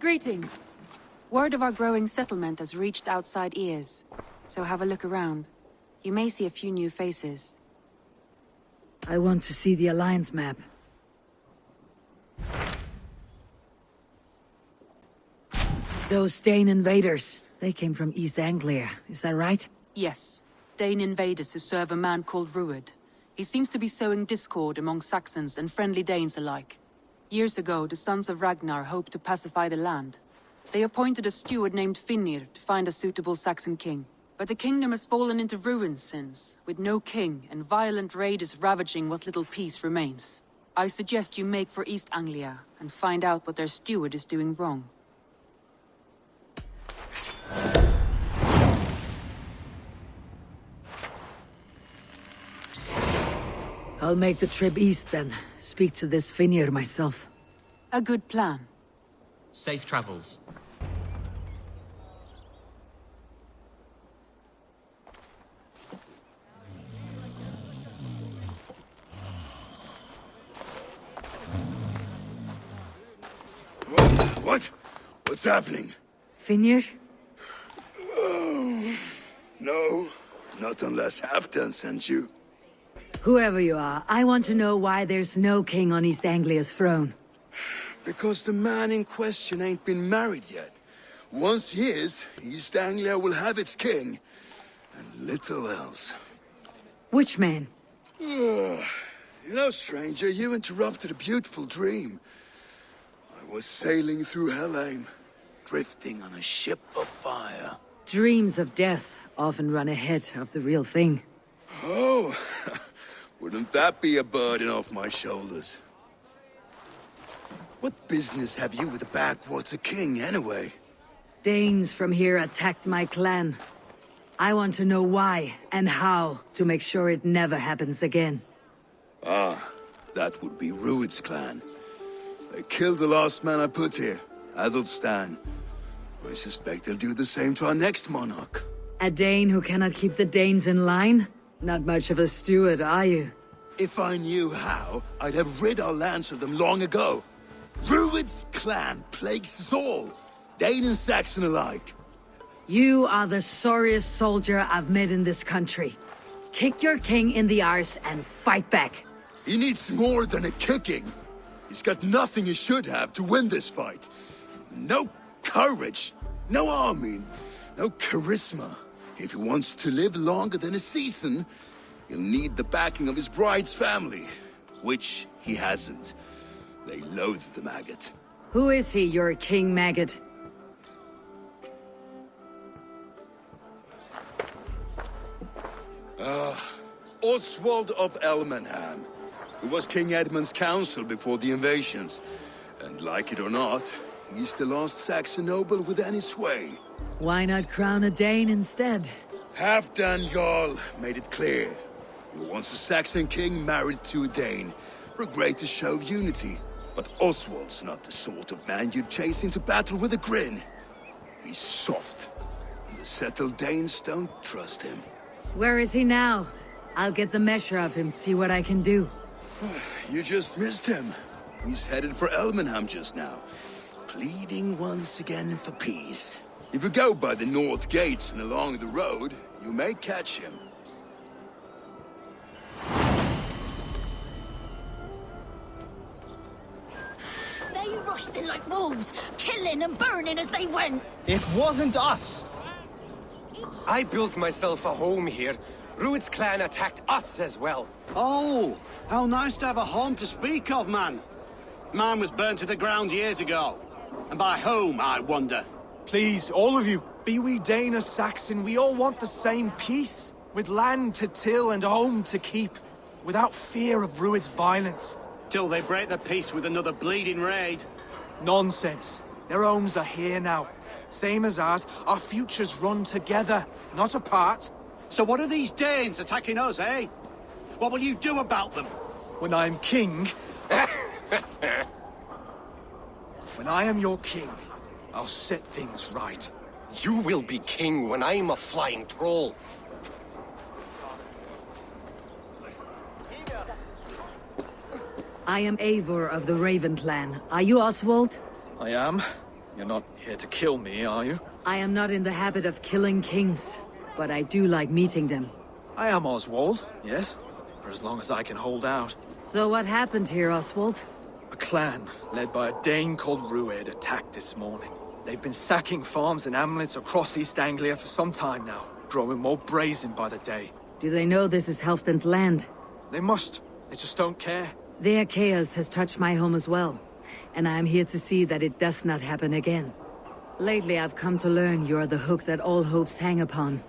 Greetings. Word of our growing settlement has reached outside ears, so have a look around. You may see a few new faces. I want to see the Alliance map. Those Dane invaders, they came from East Anglia, is that right? Yes, Dane invaders who serve a man called Ruud. He seems to be sowing discord among Saxons and friendly Danes alike. Years ago, the sons of Ragnar hoped to pacify the land. They appointed a steward named Finnr to find a suitable Saxon king. But the kingdom has fallen into ruins since, with no king and violent raiders ravaging what little peace remains. I suggest you make for East Anglia and find out what their steward is doing wrong. I'll make the trip east then. Speak to this Finnr myself. A good plan. Safe travels. What? What's happening? Finnr? Oh, no, not unless Halfdan sent you. Whoever you are, I want to know why there's no king on East Anglia's throne. Because the man in question ain't been married yet. Once he is, East Anglia will have its king. And little else. Which man? You know, stranger, you interrupted a beautiful dream. I was sailing through Helheim, drifting on a ship of fire. Dreams of death often run ahead of the real thing. Oh, wouldn't that be a burden off my shoulders? What business have you with the backwater king, anyway? Danes from here attacked my clan. I want to know why and how to make sure it never happens again. Ah, that would be Ruud's clan. They killed the last man I put here, Adelstan. I suspect they'll do the same to our next monarch. A Dane who cannot keep the Danes in line? Not much of a steward, are you? If I knew how, I'd have rid our lands of them long ago. Ruud's clan plagues us all, Dane and Saxon alike. You are the sorriest soldier I've met in this country. Kick your king in the arse and fight back. He needs more than a kicking. He's got nothing he should have to win this fight. No courage, no army, no charisma. If he wants to live longer than a season, he'll need the backing of his bride's family, which he hasn't. They loathe the maggot. Who is he, your king maggot? Oswald of Elmenham, who was King Edmund's counsel before the invasions. And like it or not, he's the last Saxon noble with any sway. Why not crown a Dane instead? Halfdan Jarl made it clear. He wants a Saxon king married to a Dane, for a greater show of unity. But Oswald's not the sort of man you'd chase into battle with a grin. He's soft, and the settled Danes don't trust him. Where is he now? I'll get the measure of him, see what I can do. You just missed him. He's headed for Elmenham just now, pleading once again for peace. If you go by the north gates and along the road, you may catch him. They rushed in like wolves, killing and burning as they went. It wasn't us! I built myself a home here. Ruud's clan attacked us as well. Oh, how nice to have a home to speak of, man. Mine was burnt to the ground years ago. And by whom, I wonder? Please, all of you, be we Dane or Saxon, we all want the same peace. With land to till and home to keep. Without fear of Ruud's violence. Till they break the peace with another bleeding raid. Nonsense. Their homes are here now. Same as ours, our futures run together, not apart. So what are these Danes attacking us, eh? What will you do about them? When I'm king... when I am your king, I'll set things right. You will be king when I'm a flying troll. I am Eivor of the Raven clan. Are you Oswald? I am. You're not here to kill me, are you? I am not in the habit of killing kings, but I do like meeting them. I am Oswald, yes. For as long as I can hold out. So what happened here, Oswald? A clan, led by a Dane called Rued, attacked this morning. They've been sacking farms and hamlets across East Anglia for some time now, growing more brazen by the day. Do they know this is Halfdan's land? They must. They just don't care. Their chaos has touched my home as well, and I am here to see that it does not happen again. Lately I've come to learn you are the hook that all hopes hang upon.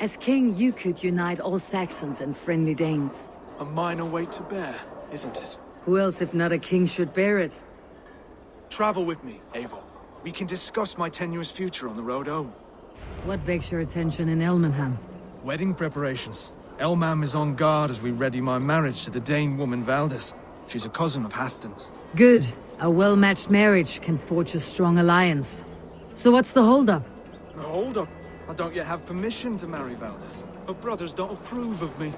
As king, you could unite all Saxons and friendly Danes. A minor weight to bear, isn't it? Who else if not a king should bear it? Travel with me, Eivor. We can discuss my tenuous future on the road home. What begs your attention in Elmenham? Wedding preparations. Elmam is on guard as we ready my marriage to the Dane woman Valdis. She's a cousin of Halfdan's. Good. A well-matched marriage can forge a strong alliance. So what's the holdup? No, hold up. I don't yet have permission to marry Valdis. Her brothers don't approve of me.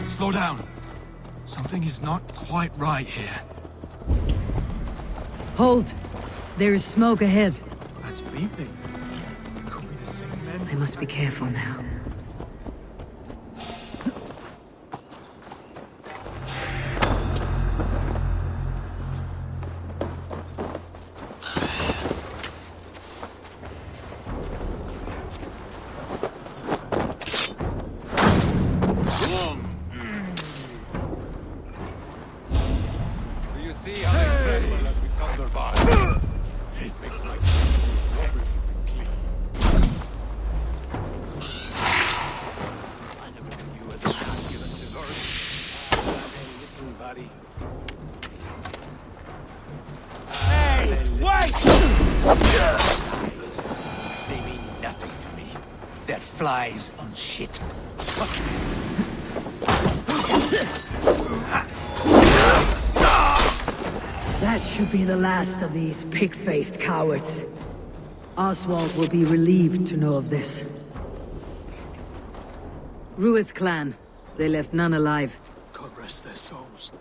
Slow down. Something is not quite right here. Hold! There is smoke ahead. That's beeping. Could be the same men. I must be careful now. They mean nothing to me. They're flies on shit. That should be the last of these pig-faced cowards. Oswald will be relieved to know of this. Rued's clan. They left none alive. God rest their souls.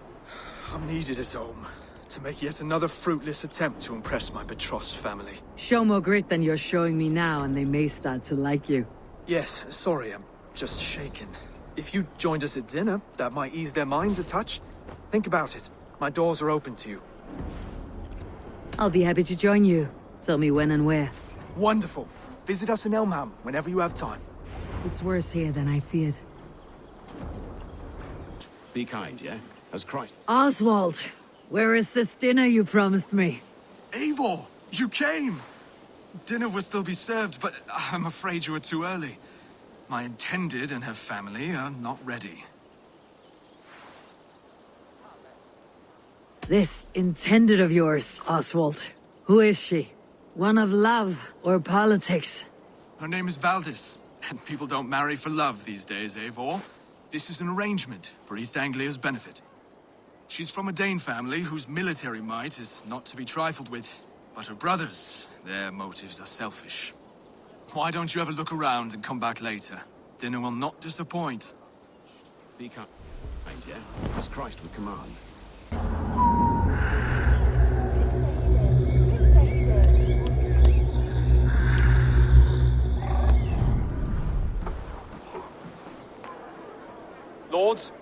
I'm needed at home to make yet another fruitless attempt to impress my betrothed family. Show more grit than you're showing me now, and they may start to like you. Yes, sorry, I'm just shaken. If you joined us at dinner, that might ease their minds a touch. Think about it. My doors are open to you. I'll be happy to join you. Tell me when and where. Wonderful. Visit us in Elmham whenever you have time. It's worse here than I feared. Be kind, yeah? As Christ. Oswald! Where is this dinner you promised me? Eivor! You came! Dinner will still be served, but I'm afraid you were too early. My intended and her family are not ready. This intended of yours, Oswald. Who is she? One of love or politics? Her name is Valdis, and people don't marry for love these days, Eivor. This is an arrangement for East Anglia's benefit. She's from a Dane family whose military might is not to be trifled with. But her brothers, their motives are selfish. Why don't you have a look around and come back later? Dinner will not disappoint. Be kind, yeah? As Christ would command. Lords,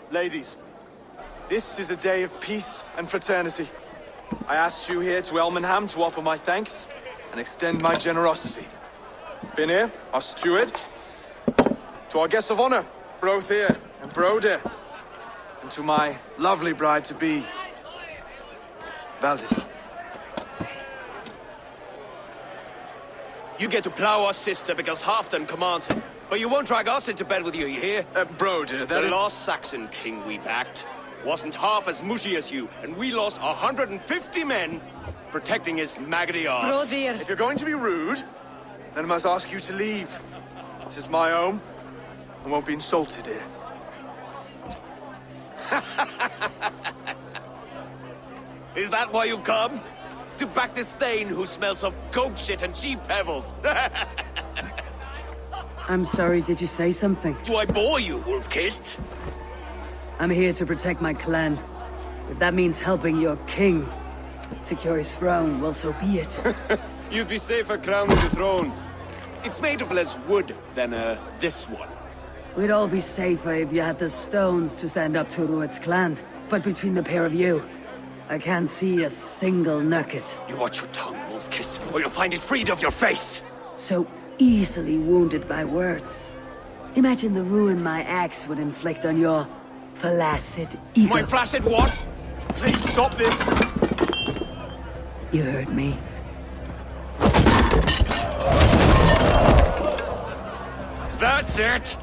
ladies, this is a day of peace and fraternity. I asked you here to Elmenham to offer my thanks and extend my generosity. Finir, our steward, to our guests of honor, Brothir and Broder, and to my lovely bride-to-be, Valdis. You get to plow our sister because Halfdan commands it. But you won't drag us into bed with you hear? Broder, that The is... last Saxon king we backed wasn't half as mushy as you, and we lost 150 men protecting his maggoty arse. If you're going to be rude, then I must ask you to leave. This is my home. I won't be insulted here. Is that why you've come? To back this Thane who smells of goat shit and cheap pebbles? I'm sorry, did you say something? Do I bore you, wolf-kissed? I'm here to protect my clan. If that means helping your king secure his throne, well, so be it. You'd be safer crowning the throne. It's made of less wood than, this one. We'd all be safer if you had the stones to stand up to Rued's clan. But between the pair of you, I can't see a single nugget. You watch your tongue, wolf-kissed, or you'll find it freed of your face! So easily wounded by words. Imagine the ruin my axe would inflict on your flaccid ego. My flaccid what? Please stop this! You heard me. That's it!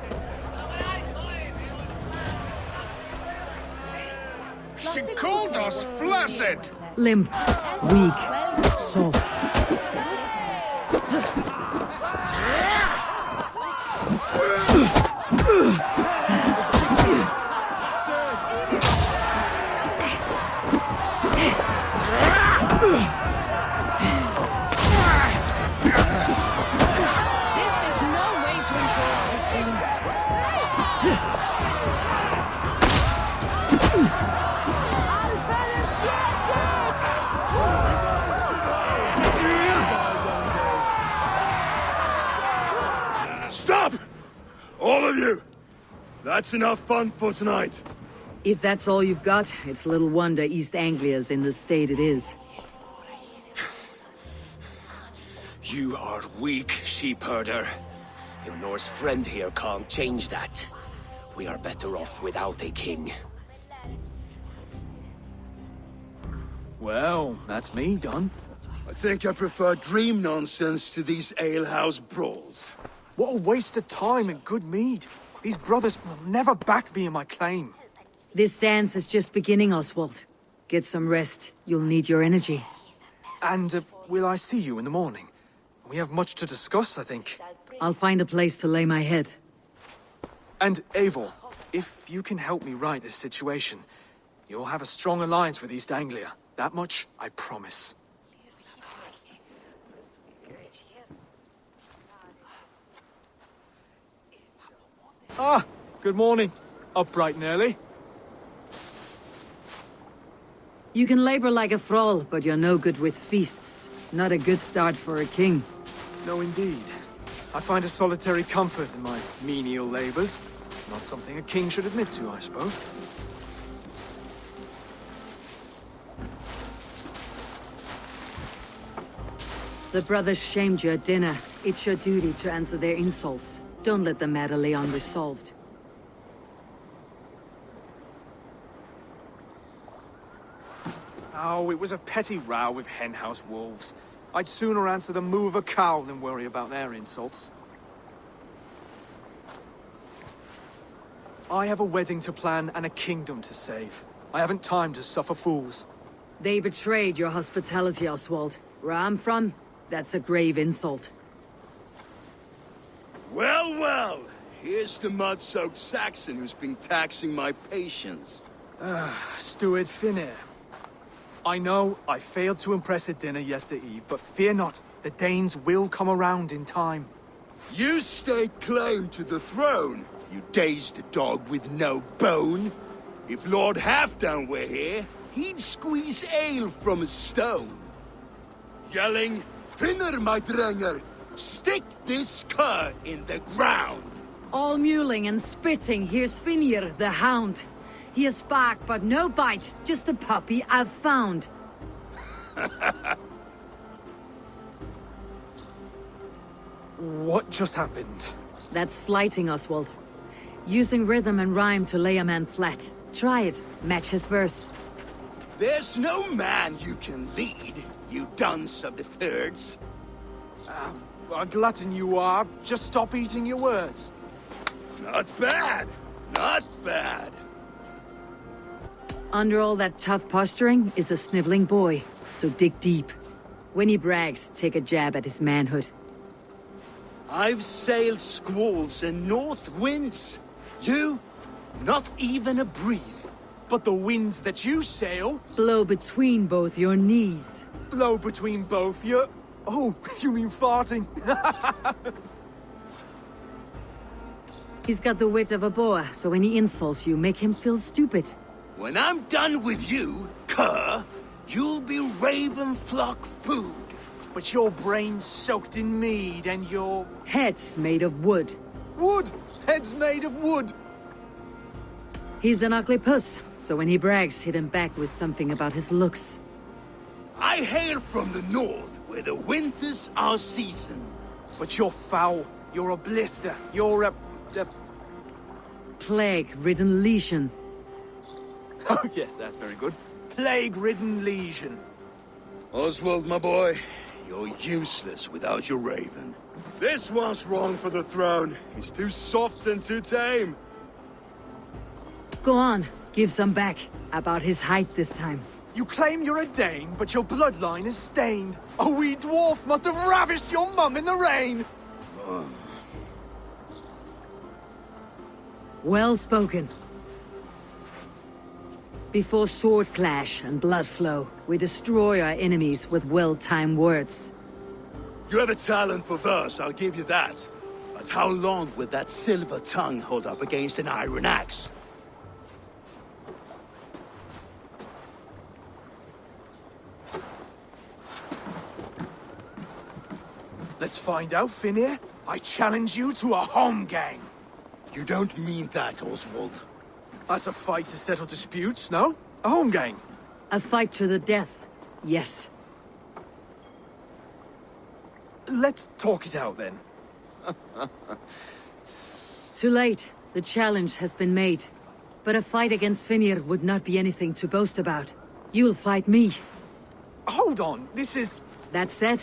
She called us flaccid! Limp, weak, soft. This is no way to ensure our queen. Stop! All of you! That's enough fun for tonight. If that's all you've got, it's little wonder East Anglia's in the state it is. You are weak, sheep herder. Your Norse friend here can't change that. We are better off without a king. Well, that's me done. I think I prefer dream nonsense to these alehouse brawls. What a waste of time and good mead. These brothers will never back me in my claim. This dance is just beginning, Oswald. Get some rest. You'll need your energy. And will I see you in the morning? We have much to discuss, I think. I'll find a place to lay my head. And Eivor, if you can help me right this situation, you'll have a strong alliance with East Anglia. That much, I promise. Ah, good morning. Up bright and early. You can labor like a thrall, but you're no good with feasts. Not a good start for a king. No, indeed. I find a solitary comfort in my menial labors. Not something a king should admit to, I suppose. The brothers shamed you at dinner. It's your duty to answer their insults. Don't let the matter lay unresolved. Oh, it was a petty row with henhouse wolves. I'd sooner answer the moo of a cow than worry about their insults. I have a wedding to plan and a kingdom to save. I haven't time to suffer fools. They betrayed your hospitality, Oswald. Where I'm from, that's a grave insult. Well, well! Here's the mud-soaked Saxon who's been taxing my patience. Steward Finnair. I know I failed to impress at dinner yesterday eve, but fear not, the Danes will come around in time. You stake claim to the throne, you dazed dog with no bone. If Lord Halfdown were here, he'd squeeze ale from a stone. Yelling, Finner, my drenger, stick this cur in the ground. All mewling and spitting, here's Finir, the hound. He has bark, but no bite, just a puppy I've found. What just happened? That's flighting, Oswald. Using rhythm and rhyme to lay a man flat. Try it, match his verse. There's no man you can lead, you dunce of the thirds. A glutton you are. Just stop eating your words. Not bad, not bad. Under all that tough posturing is a sniveling boy, so dig deep. When he brags, take a jab at his manhood. I've sailed squalls and north winds. You, not even a breeze. But the winds that you sail Blow between both your knees. blow between both your... Oh, you mean farting? He's got the wit of a boa, so when he insults you, make him feel stupid. When I'm done with you, cur, you'll be raven flock food. But your brain's soaked in mead and your... Head's made of wood. Wood! Head's made of wood! He's an ugly puss, so when he brags, hit him back with something about his looks. I hail from the north, where the winters are season. But you're foul. You're a blister. You're a... Plague-ridden legion. Oh, yes, that's very good. Plague-ridden legion. Oswald, my boy, you're useless without your raven. This one's wrong for the throne. He's too soft and too tame. Go on, give some back. About his height this time. You claim you're a Dane, but your bloodline is stained. A wee dwarf must have ravished your mum in the rain! Well spoken. Before sword clash and blood flow, we destroy our enemies with well-timed words. You have a talent for verse, I'll give you that. But how long will that silver tongue hold up against an iron axe? Let's find out, Finir. I challenge you to a home gang. You don't mean that, Oswald. That's a fight to settle disputes, no? A home gang. A fight to the death, yes. Let's talk it out, then. Too late. The challenge has been made. But a fight against Finir would not be anything to boast about. You'll fight me. Hold on, this is... That said,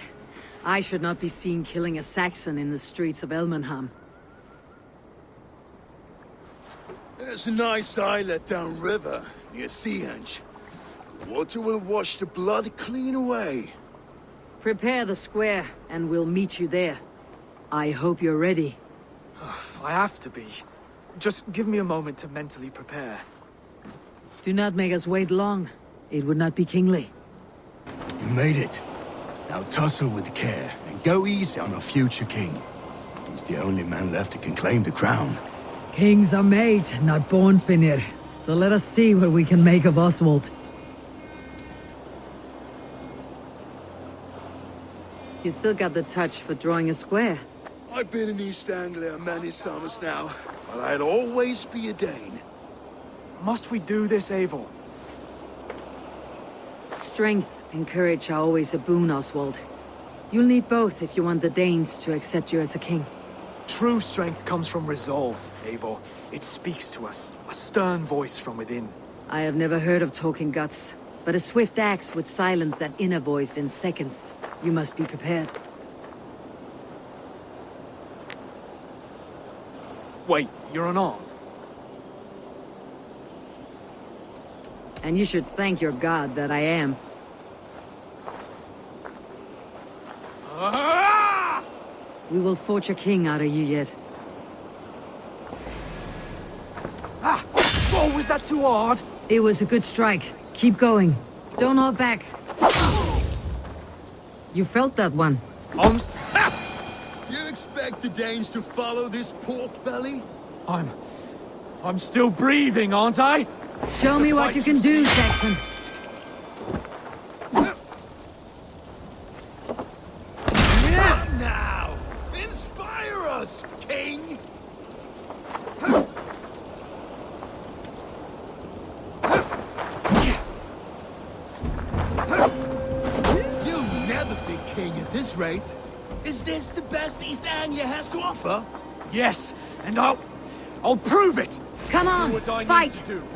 I should not be seen killing a Saxon in the streets of Elmenham. There's a nice islet downriver, near Seahenge. The water will wash the blood clean away. Prepare the square, and we'll meet you there. I hope you're ready. I have to be. Just give me a moment to mentally prepare. Do not make us wait long. It would not be kingly. You made it. Now tussle with care, and go easy on our future king. He's the only man left who can claim the crown. Kings are made, not born, Finir. So let us see what we can make of Oswald. You still got the touch for drawing a square. I've been in East Anglia many summers now, but I'd always be a Dane. Must we do this, Eivor? Strength and courage are always a boon, Oswald. You'll need both if you want the Danes to accept you as a king. True strength comes from resolve, Eivor. It speaks to us, a stern voice from within. I have never heard of talking guts, but a swift axe would silence that inner voice in seconds. You must be prepared. Wait, you're unarmed? And you should thank your god that I am. We will forge a king out of you yet. Ah! Oh, was that too hard? It was a good strike. Keep going. Don't hold back. You felt that one. You expect the Danes to follow this pork belly? I'm still breathing, aren't I? Show me what you can do, Saxon. Now! Inspire us, king! You'll never be king at this rate. Is this the best East Anglia has to offer? Yes, and I'll prove it! Come on, do what I fight! need to do.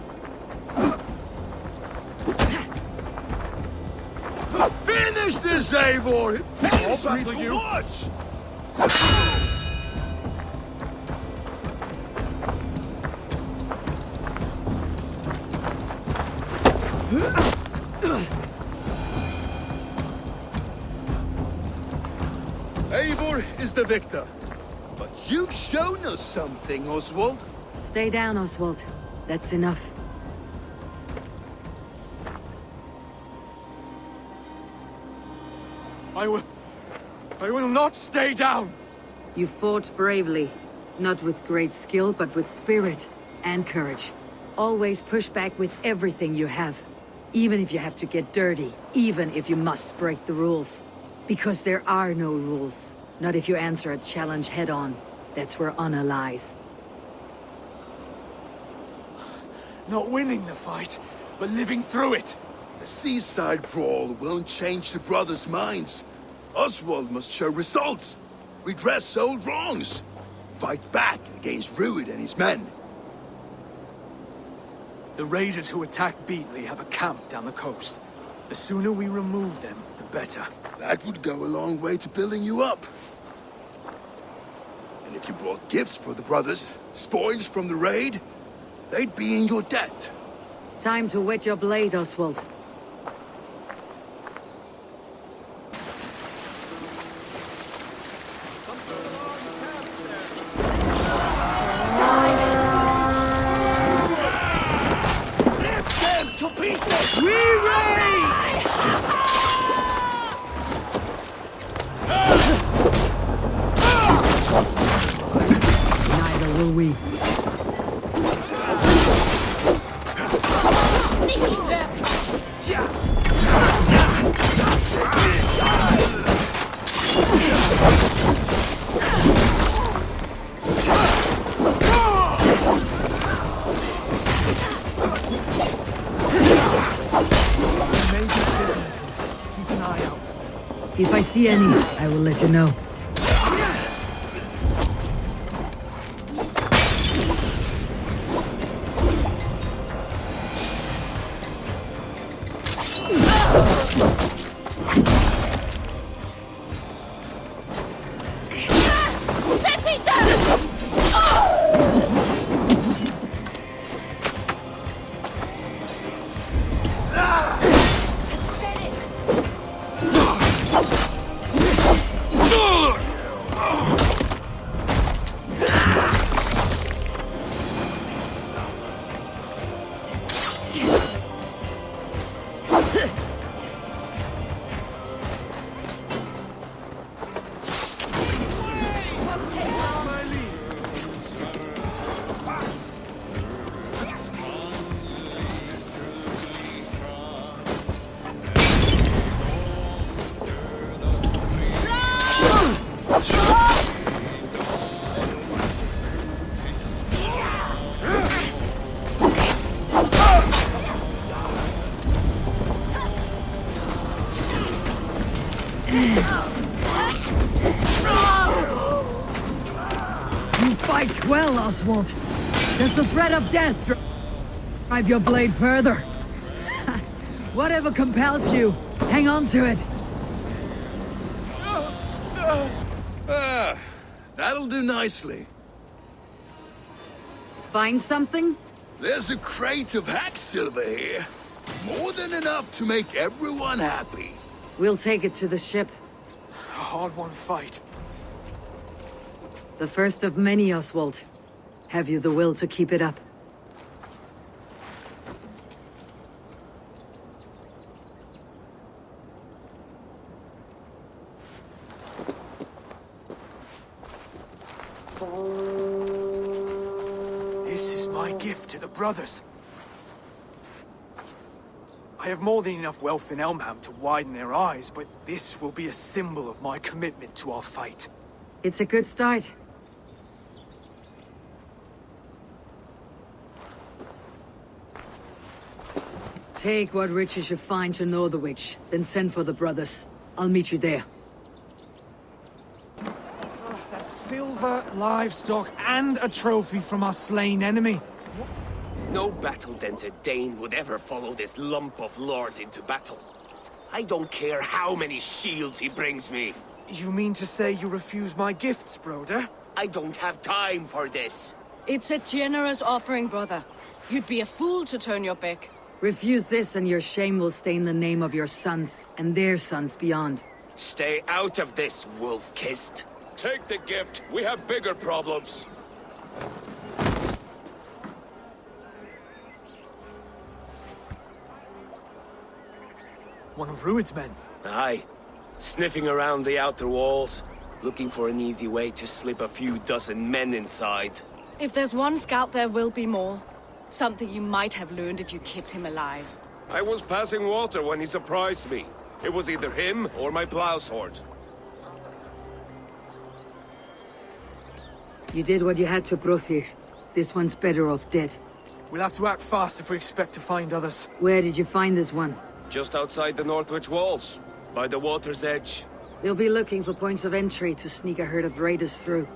Finish this, Eivor! It pains me to you. watch! Eivor is the victor. But you've shown us something, Oswald. Stay down, Oswald. That's enough. I will not stay down! You fought bravely. Not with great skill, but with spirit and courage. Always push back with everything you have. Even if you have to get dirty. Even if you must break the rules. Because there are no rules. Not if you answer a challenge head-on. That's where honor lies. Not winning the fight, but living through it. A seaside brawl won't change the brothers' minds. Oswald must show results. Redress old wrongs. Fight back against Rued and his men. The raiders who attacked Beatley have a camp down the coast. The sooner we remove them, the better. That would go a long way to building you up. And if you brought gifts for the brothers, spoils from the raid, they'd be in your debt. Time to wet your blade, Oswald. Neither will we. If I see any, I will let you know. You fight well, Oswald. Does the threat of death drive your blade further? Whatever compels you, hang on to it. That'll do nicely. Find something? There's a crate of hack silver here. More than enough to make everyone happy. We'll take it to the ship. A hard-won fight. The first of many, Oswald. Have you the will to keep it up? This is my gift to the brothers. I have more than enough wealth in Elmham to widen their eyes, but this will be a symbol of my commitment to our fight. It's a good start. Take what riches you find to know the witch, then send for the brothers. I'll meet you there. Silver, livestock, and a trophy from our slain enemy. No battle-dented Dane would ever follow this lump of lord into battle. I don't care how many shields he brings me. You mean to say you refuse my gifts, Broder? I don't have time for this. It's a generous offering, brother. You'd be a fool to turn your back. Refuse this and your shame will stain the name of your sons, and their sons beyond. Stay out of this, wolf-kissed. Take the gift. We have bigger problems. One of Rued's men. Aye. Sniffing around the outer walls. Looking for an easy way to slip a few dozen men inside. If there's one scout, there will be more. Something you might have learned if you kept him alive. I was passing water when he surprised me. It was either him or my plow sword. You did what you had to, Brothir. This one's better off dead. We'll have to act fast if we expect to find others. Where did you find this one? Just outside the Northwich walls, by the water's edge. They'll be looking for points of entry to sneak a herd of raiders through.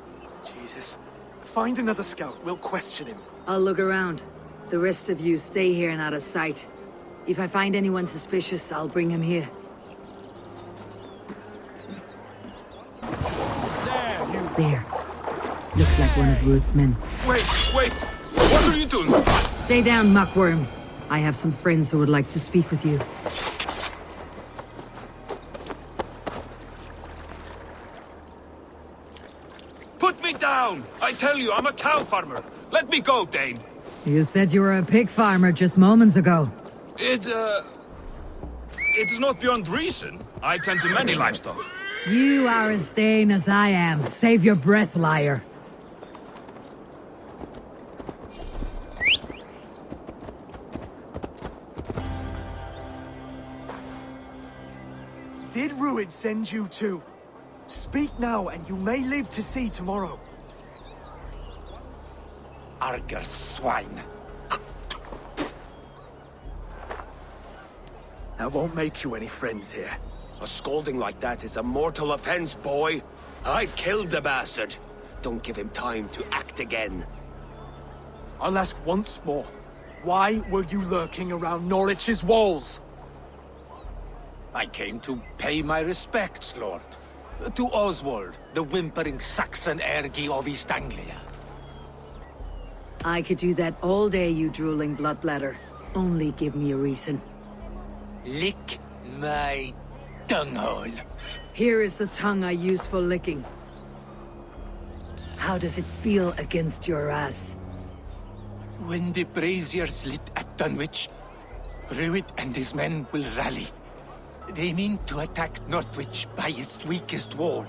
Jesus. Find another scout. We'll question him. I'll look around. The rest of you stay here and out of sight. If I find anyone suspicious, I'll bring him here. There. Looks like one of Rued's men. Wait! What are you doing? Stay down, muckworm. I have some friends who would like to speak with you. Put me down! I tell you, I'm a cow farmer. Let me go, Dane. You said you were a pig farmer just moments ago. It is not beyond reason. I tend to many livestock. You are as Dane as I am. Save your breath, liar. Did Rued send you too? Speak now, and you may live to see tomorrow. Arger swine. That won't make you any friends here. A scolding like that is a mortal offense, boy. I've killed the bastard. Don't give him time to act again. I'll ask once more. Why were you lurking around Norwich's walls? I came to pay my respects, Lord. To Oswald, the whimpering Saxon ergi of East Anglia. I could do that all day, you drooling bloodbladder. Only give me a reason. Lick my dunghole. Here is the tongue I use for licking. How does it feel against your ass? When the braziers lit at Dunwich, Rued and his men will rally. They mean to attack Northwich by its weakest wall.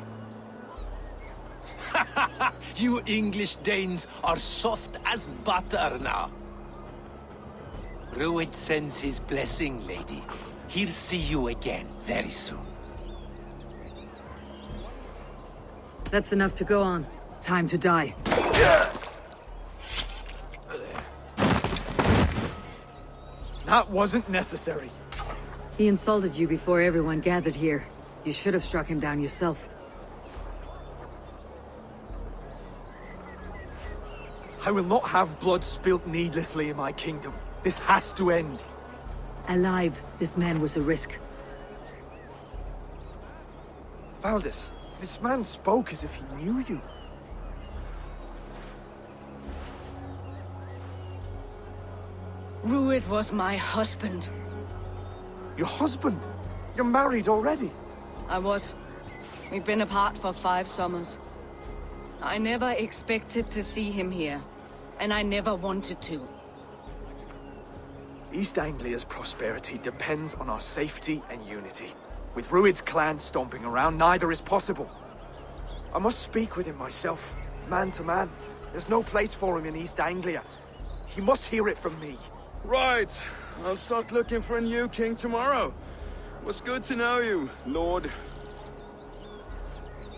You English Danes are soft as butter now. Rued sends his blessing, lady. He'll see you again very soon. That's enough to go on. Time to die. That wasn't necessary. He insulted you before everyone gathered here. You should have struck him down yourself. I will not have blood spilt needlessly in my kingdom. This has to end. Alive, this man was a risk. Valdis, this man spoke as if he knew you. Rued was my husband. Your husband? You're married already? I was. We've been apart for 5 summers. I never expected to see him here, and I never wanted to. East Anglia's prosperity depends on our safety and unity. With Rued's clan stomping around, neither is possible. I must speak with him myself, man to man. There's no place for him in East Anglia. He must hear it from me. Right. I'll start looking for a new king tomorrow. It was good to know you, Lord.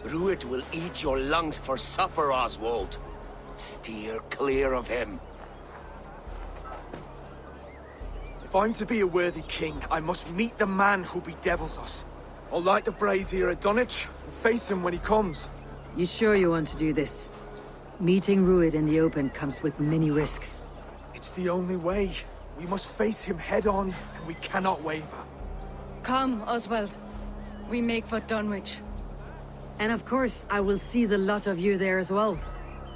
Rued will eat your lungs for supper, Oswald. Steer clear of him. If I'm to be a worthy king, I must meet the man who bedevils us. I'll light the brazier at Dunwich and face him when he comes. You sure you want to do this? Meeting Rued in the open comes with many risks. It's the only way. We must face him head-on, and we cannot waver. Come, Oswald. We make for Dunwich. And of course, I will see the lot of you there as well.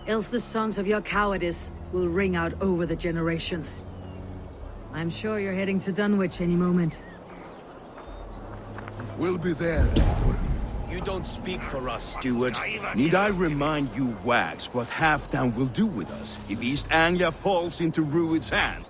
Else the songs of your cowardice will ring out over the generations. I'm sure you're heading to Dunwich any moment. We'll be there. You don't speak for us, steward. Need I remind you wags what Halfdan will do with us if East Anglia falls into Rued's hand?